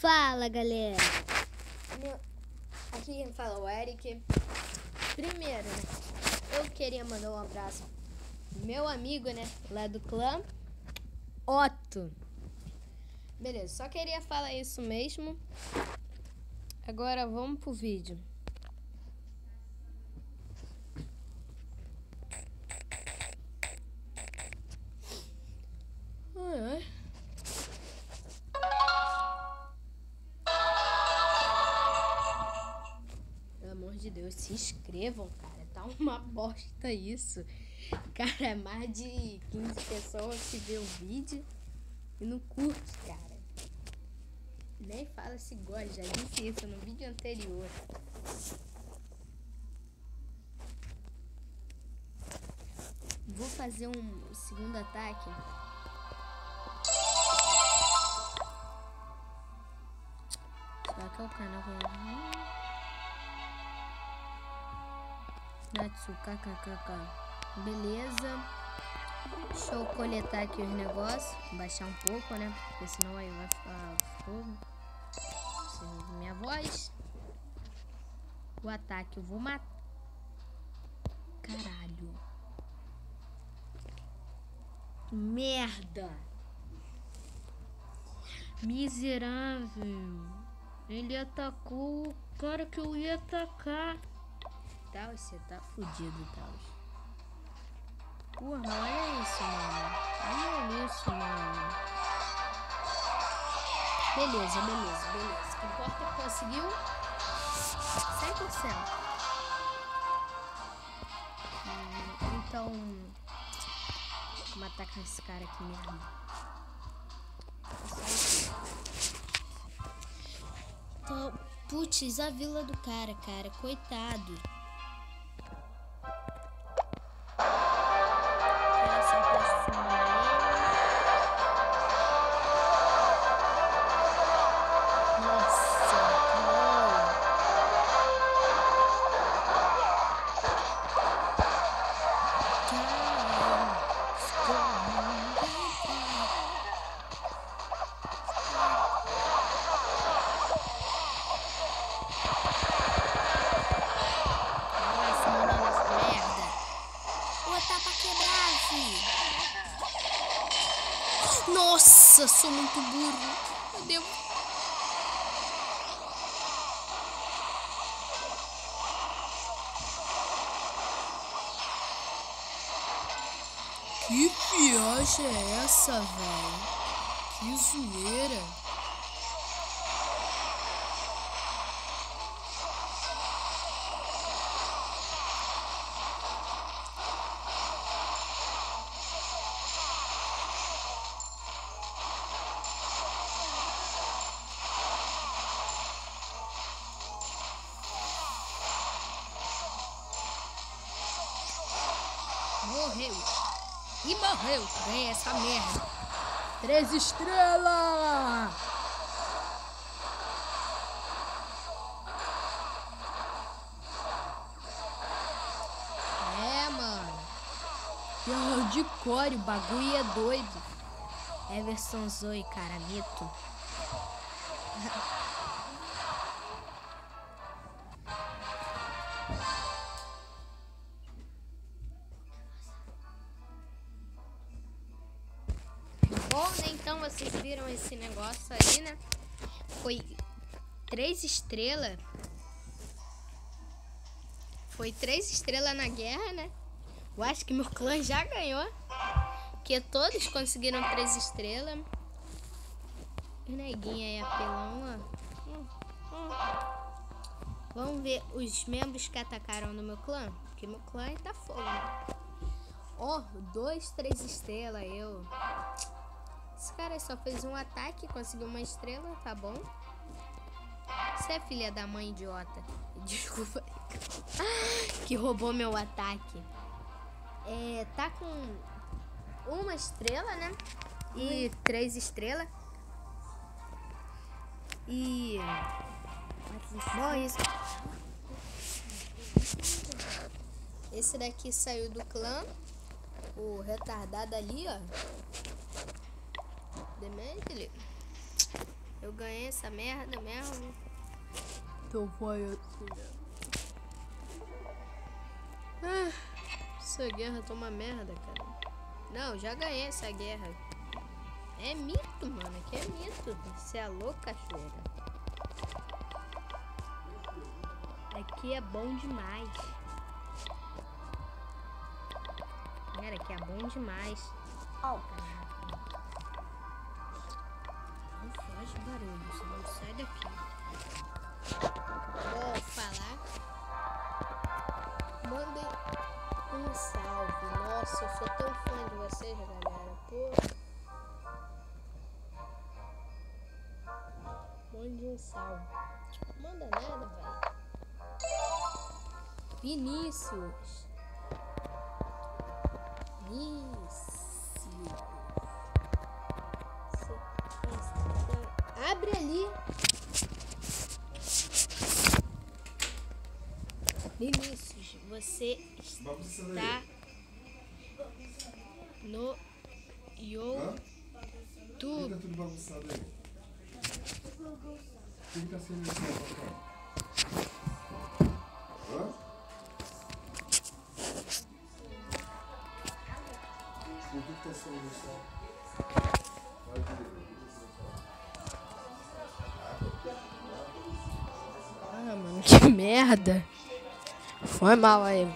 Fala, galera. Aqui quem fala é o Eric. Primeiro, né, eu queria mandar um abraço pro meu amigo, né, lá do clã, Otto. Beleza, só queria falar isso mesmo. Agora vamos pro vídeo. Pelo amor de Deus, se inscrevam, cara. Tá uma bosta isso. Cara, mais de 15 pessoas que vê o vídeo e não curte, cara. Nem fala se gosta, já disse isso no vídeo anterior. Vou fazer um segundo ataque. Será que é o canal que Natsu KKKK. Beleza. Deixa eu coletar aqui os negócios. Baixar um pouco, né? Porque senão aí vai ficar fogo. Você ouve minha voz. O ataque eu vou matar. Caralho. Merda. Miserável. Ele atacou o cara que eu ia atacar. Tal, você tá fudido, Tal. Porra, olha isso, mano. Olha isso, mano. Beleza. O que importa é que conseguiu 100%. Então, vamos atacar esse cara aqui mesmo. Então, putz, a vila do cara, coitado. Nossa, sou muito burro. Meu Deus. Que viagem é essa, velho? Que zoeira. Morreu. E morreu. Ganhei essa merda. 3 estrelas. É, mano. E hardcore, o bagulho é doido. Everson Zoe, cara, mito. Bom, né? Então vocês viram esse negócio aí, né? Foi 3 estrelas. Foi 3 estrelas na guerra, né? Eu acho que meu clã já ganhou. Porque todos conseguiram 3 estrelas. O neguinho aí apelão, ó. Vamos ver os membros que atacaram no meu clã. Porque meu clã aí tá fogo, né? Ó, 2, 3 estrelas, eu. Esse cara só fez um ataque, conseguiu 1 estrela, tá bom? Você é filha da mãe idiota. Desculpa. Que roubou meu ataque. Tá com 1 estrela, né? E 3 estrelas. E... bom, isso. Esse daqui saiu do clã. O retardado ali, ó. Demente, Eu ganhei essa merda mesmo. Então foi assim. Essa guerra tá uma merda, cara. Não, já ganhei essa guerra. É mito, mano. Aqui é mito. Você é louco, cachoeira. Aqui é bom demais. Galera, aqui é bom demais. Não faz barulho, senão sai daqui. Vou falar. Mandem um salve. Nossa, eu sou tão fã de vocês, galera. Pô. Mande um salve. Manda nada, velho. Vinícius. Abre ali. Vinícius, você está no YouTube. Tá tudo bagunçado aí. Quem tá sendo esse rapaz? Hã? Por que tá sendo isso? Vai direito. Ah, mano, que merda. Foi mal aí.